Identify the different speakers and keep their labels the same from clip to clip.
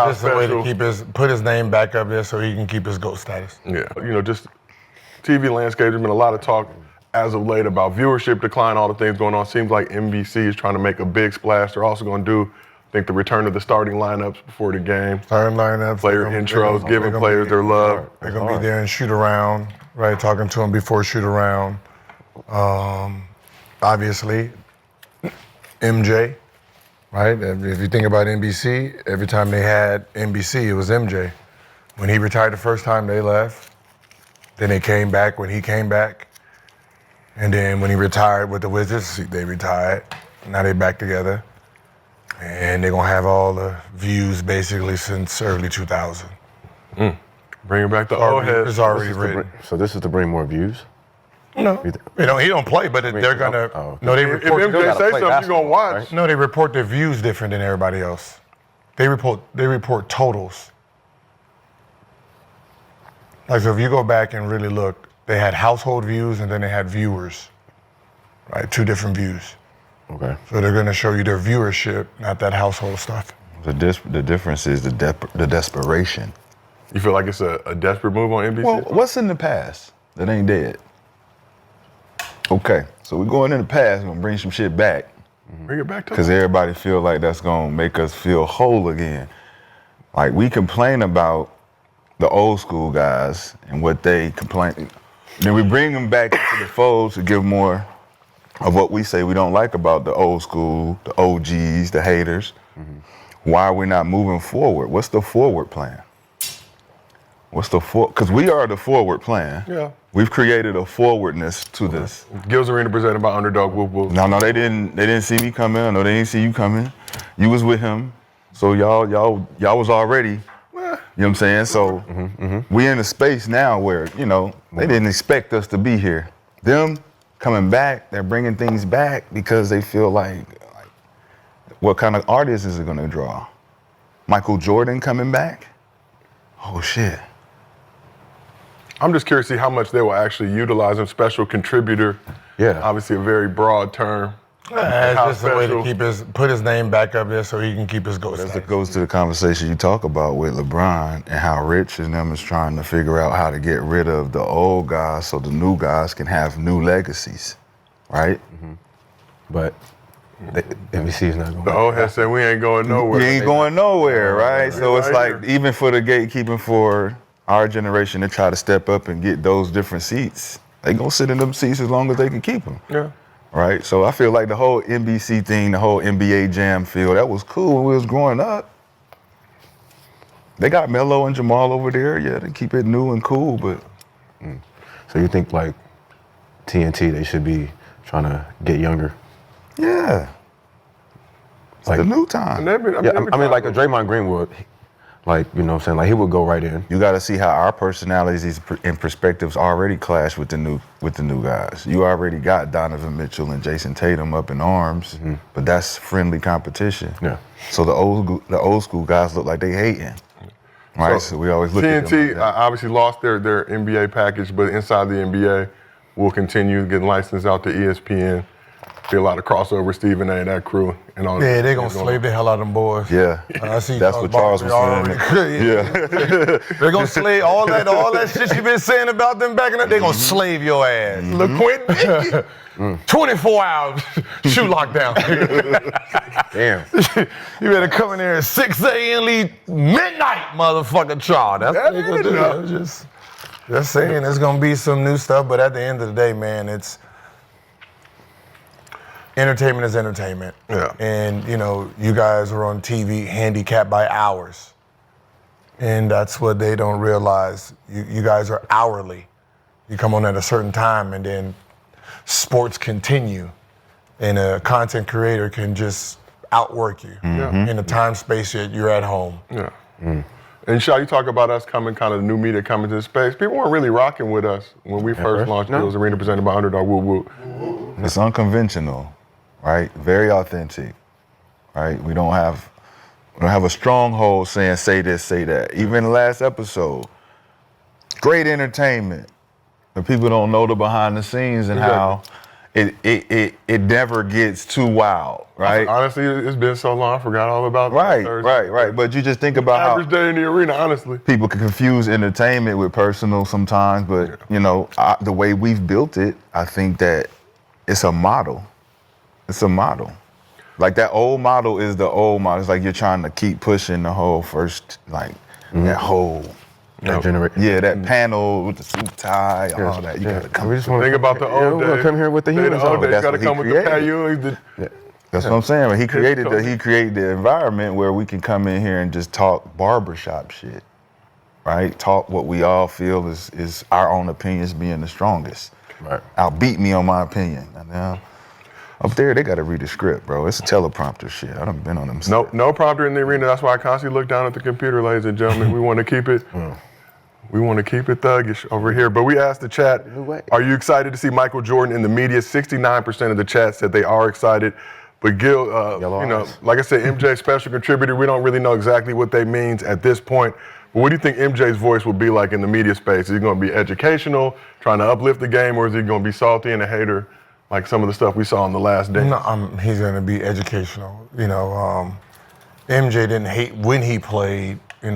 Speaker 1: how
Speaker 2: just a way
Speaker 1: special.
Speaker 2: to put his name back up there so he can keep his GOAT status.
Speaker 1: Yeah, just TV landscape. There's been a lot of talk as of late about viewership decline, all the things going on. Seems like NBC is trying to make a big splash. They're also going to do, I think, the return of the starting lineups before the game.
Speaker 2: Starting lineups,
Speaker 1: player intros, giving players their love.
Speaker 2: They're gonna be there and shoot around, right? Talking to them before shoot around. Obviously, MJ, right? If you think about NBC, every time they had NBC, it was MJ. When he retired the first time, they left. Then they came back when he came back. And then when he retired with the Wizards, they retired. Now they back together. And they're gonna have all the views basically since early 2000.
Speaker 1: Bringing back the old heads.
Speaker 2: It's already written.
Speaker 3: So this is to bring more views?
Speaker 2: No, he don't play, but they're gonna. No, they
Speaker 1: If
Speaker 2: report.
Speaker 1: MJ say something, you're gonna watch.
Speaker 3: right?
Speaker 2: No, they report their views different than everybody else. They report totals. Like, so if you go back and really look, they had household views and then they had viewers, right? Two different views.
Speaker 3: Okay.
Speaker 2: So they're gonna show you their viewership, not that household stuff.
Speaker 4: The difference is the desperation.
Speaker 1: You feel like it's a desperate move on NBC?
Speaker 4: Well, what's in the past that ain't dead? Okay, so we're going in the past, we're gonna bring some shit back.
Speaker 1: Bring it back to
Speaker 4: Because everybody feel like that's gonna make us feel whole again. Like, we complain about the old school guys and what they complain. Then we bring them back into the fold to give more of what we say we don't like about the old school, the OGs, the haters. Why are we not moving forward? What's the forward plan? Because we are the forward plan.
Speaker 1: Yeah.
Speaker 4: We've created a forwardness to this.
Speaker 1: Gilbert Arenas presented by Underdog. Whoop whoop.
Speaker 4: No, they didn't see me coming. I know they didn't see you coming. You was with him, so y'all was already. You know what I'm saying? So we in a space now where they didn't expect us to be here. Them coming back, they're bringing things back because they feel like what kind of artists is it gonna draw? Michael Jordan coming back? Oh shit.
Speaker 1: I'm just curious to see how much they will actually utilize him. Special contributor.
Speaker 3: Yeah.
Speaker 1: Obviously a very broad term.
Speaker 2: It's
Speaker 1: How
Speaker 2: just a way to
Speaker 1: special.
Speaker 2: put his name back up there so he can keep his GOAT
Speaker 4: That
Speaker 2: status.
Speaker 4: goes to the conversation you talk about with LeBron and how Rich and them is trying to figure out how to get rid of the old guys so the new guys can have new legacies, right?
Speaker 3: But the NBC is not going
Speaker 1: The old head said we ain't going nowhere.
Speaker 4: We ain't going nowhere, right? So it's
Speaker 1: right
Speaker 4: like,
Speaker 1: here.
Speaker 4: even for the gatekeeping for our generation to try to step up and get those different seats, they gonna sit in them seats as long as they can keep them.
Speaker 1: Yeah.
Speaker 4: Right? So I feel like the whole NBC thing, the whole NBA Jam feel, that was cool when we was growing up. They got Melo and Jamal over there, yeah, to keep it new and cool, but
Speaker 3: So you think like TNT, they should be trying to get younger?
Speaker 4: yeah. It's
Speaker 3: Like-
Speaker 4: the new time.
Speaker 1: And they've been-
Speaker 3: Yeah,
Speaker 1: they've
Speaker 3: I
Speaker 1: been
Speaker 3: mean, like a
Speaker 1: trying
Speaker 3: Draymond Green would, like, you know what I'm saying? Like, he would go right in.
Speaker 4: You got to see how our personalities and perspectives already clash with the new guys. You already got Donovan Mitchell and Jason Tatum up in arms, but that's friendly competition.
Speaker 3: Yeah.
Speaker 4: So the old school guys look like they hating, right? So we always look at them.
Speaker 1: TNT
Speaker 4: like that.
Speaker 1: obviously lost their NBA package, but inside the NBA will continue getting licensed out to ESPN. Be a lot of crossover, Stephen A. and that crew and all.
Speaker 2: Yeah, they gonna slave the hell out of them boys.
Speaker 4: Yeah,
Speaker 2: I see
Speaker 4: that's what Charles was saying.
Speaker 2: Yeah. They're gonna slave all that shit you been saying about them back in the day. They gonna slave your ass.
Speaker 1: LaQuint,
Speaker 2: 24 hours shoe lockdown.
Speaker 3: Damn.
Speaker 2: You better come in there at 6 a.m. leave midnight, motherfucker, child. That's what they gonna do.
Speaker 1: enough.
Speaker 2: I'm just saying, there's gonna be some new stuff, but at the end of the day, man, it's entertainment is entertainment.
Speaker 1: Yeah.
Speaker 2: And you guys are on TV handicapped by hours. And that's what they don't realize. You guys are hourly. You come on at a certain time and then sports continue. And a content creator can just outwork you in the time space that you're at home.
Speaker 1: Yeah. And Shaw, you talk about us coming, kind of new media coming to the space. People weren't really rocking with us when we first launched Gilbert Arenas presented by Underdog. Woo woo.
Speaker 4: It's unconventional, right? Very authentic, right? We don't have a stronghold saying say this, say that. Even the last episode, great entertainment, but people don't know the behind the scenes and how it never gets too wild, right?
Speaker 1: Honestly, it's been so long, I forgot all about that.
Speaker 4: Right. But you just think about
Speaker 1: Average day in the arena, honestly.
Speaker 4: people can confuse entertainment with personal sometimes, but the way we've built it, I think that it's a model. It's a model. Like that old model is the old model. It's like you're trying to keep pushing the whole first, like that whole.
Speaker 3: That generation.
Speaker 4: Yeah, that panel with the suit tie, all that. You gotta come.
Speaker 3: We just want
Speaker 1: Think about the old days.
Speaker 3: Come here with the humans
Speaker 1: old
Speaker 3: on.
Speaker 1: days
Speaker 4: That's
Speaker 1: got to
Speaker 4: what he
Speaker 1: come with the
Speaker 4: created.
Speaker 1: patio.
Speaker 4: That's what I'm saying. But he created
Speaker 1: culture.
Speaker 4: the environment where we can come in here and just talk barbershop shit, right? Talk what we all feel is our own opinions being the strongest.
Speaker 3: Right.
Speaker 4: Outbeat me on my opinion. And now up there they got to read the script, bro. It's a teleprompter shit. I done been on them.
Speaker 1: No prompter in the arena. That's why I constantly look down at the computer, ladies and gentlemen. We want to keep it. We want to keep it thuggish over here. But we asked the chat, are you excited to see Michael Jordan in the media? 69% of the chat said they are excited. But Gil, like I said, MJ special contributor. We don't really know exactly what that means at this point. But what do you think MJ's voice will be like in the media space? Is he going to be educational, trying to uplift the game, or is he going to be salty and a hater, like some of the stuff we saw in the last day?
Speaker 2: No, he's going to be educational. MJ didn't hate when he played. He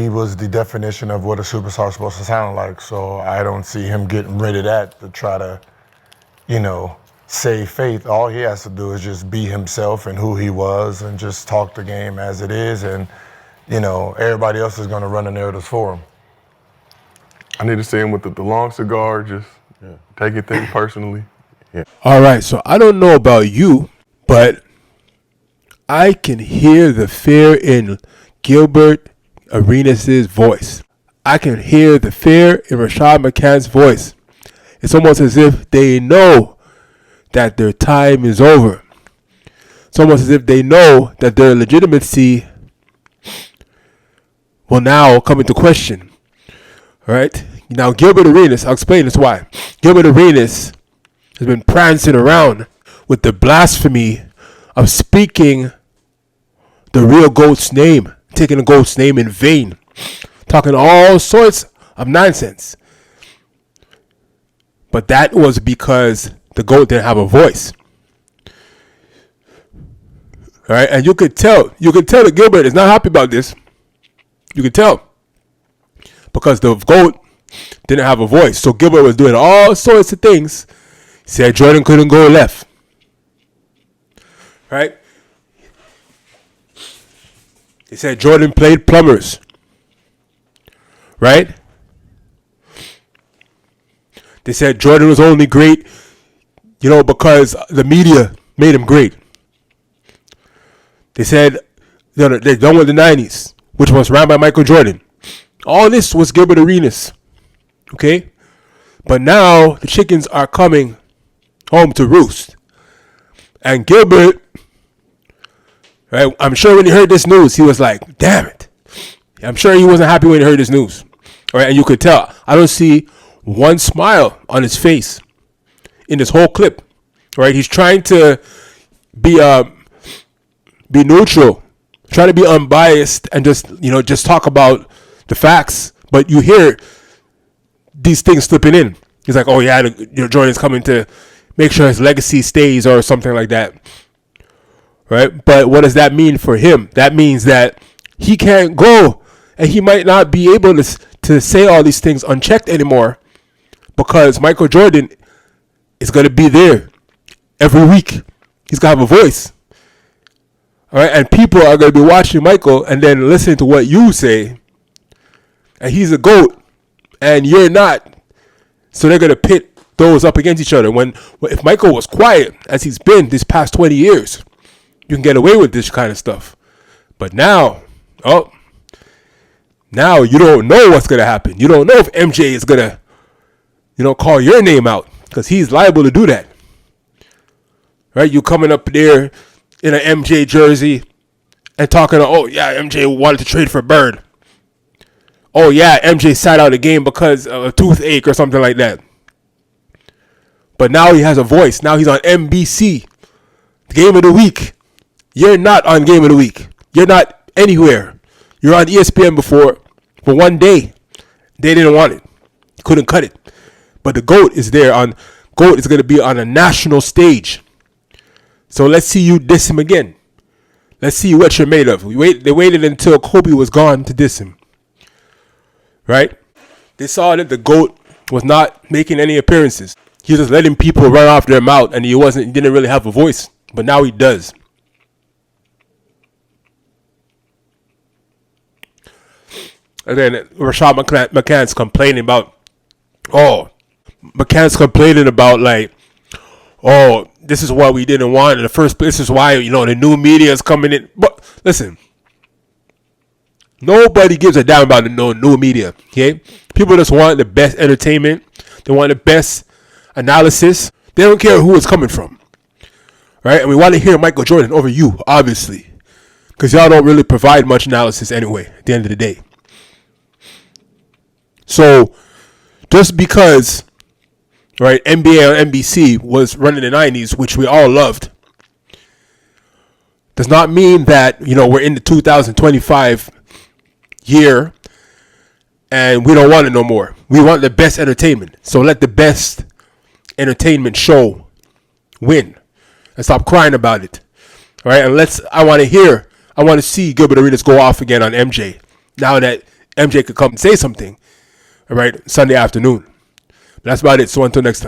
Speaker 2: was the definition of what a superstar is supposed to sound like. So I don't see him getting rid of that to try to, save faith. All he has to do is just be himself and who he was and just talk the game as it is. And, everybody else is going to run the narratives for him.
Speaker 1: I need to see him with the long cigar, just taking things personally.
Speaker 5: All right, so I don't know about you, but I can hear the fear in Gilbert Arenas' voice. I can hear the fear in Rashad McCann's voice. It's almost as if they know that their time is over. It's almost as if they know that their legitimacy will now come into question. All right? Now, Gilbert Arenas, I'll explain this why. Gilbert Arenas has been prancing around with the blasphemy of speaking the real GOAT's name, taking the GOAT's name in vain, talking all sorts of nonsense. But that was because the GOAT didn't have a voice. All right, and you could tell that Gilbert is not happy about this. You could tell because the GOAT didn't have a voice. So Gilbert was doing all sorts of things. He said Jordan couldn't go left. Right? He said Jordan played plumbers. Right? They said Jordan was only great, because the media made him great. They said they're done with the 90s, which was ran by Michael Jordan. All this was Gilbert Arenas. Okay? But now the chickens are coming home to roost. And Gilbert, right, I'm sure when he heard this news, he was like, damn it. I'm sure he wasn't happy when he heard this news. All right, and you could tell. I don't see one smile on his face in this whole clip. All right, he's trying to be neutral, trying to be unbiased, and just talk about the facts. But you hear these things slipping in. He's like, "Oh yeah, Jordan's coming to make sure his legacy stays," or something like that. Right? But what does that mean for him? That means that he can't go, and he might not be able to say all these things unchecked anymore, because Michael Jordan is going to be there every week. He's going to have a voice. All right, and people are going to be watching Michael and then listening to what you say. And he's a GOAT, and you're not. So they're going to pit those up against each other. If Michael was quiet, as he's been this past 20 years, you can get away with this kind of stuff. But now you don't know what's going to happen. You don't know if MJ is going to, call your name out, because he's liable to do that. Right? You coming up there in an MJ jersey and talking, MJ wanted to trade for Bird. Oh, yeah, MJ sat out a game because of a toothache or something like that. But now he has a voice. Now he's on NBC. Game of the week. You're not on Game of the Week. You're not anywhere. You're on ESPN before for one day. They didn't want it. Couldn't cut it. But the GOAT is there on. GOAT is going to be on a national stage. So let's see you diss him again. Let's see what you're made of. They waited until Kobe was gone to diss him. Right? They saw that the GOAT was not making any appearances. He was just letting people run off their mouth, and he didn't really have a voice. But now he does. And then Rashad McCann's complaining about, like, this is what we didn't want in the first place. This is why, the new media is coming in. But listen, nobody gives a damn about the new media, okay? People just want the best entertainment. They want the best analysis. They don't care who it's coming from, right? And we want to hear Michael Jordan over you, obviously, because y'all don't really provide much analysis anyway at the end of the day. So just because, right, NBA on NBC was running the 90s, which we all loved, does not mean that, we're in the 2025 year and we don't want it no more. We want the best entertainment. So let the best entertainment show win and stop crying about it. All right, and I want to see Gilbert Arenas go off again on MJ. Now that MJ could come and say something, all right, Sunday afternoon. But that's about it. So until next time.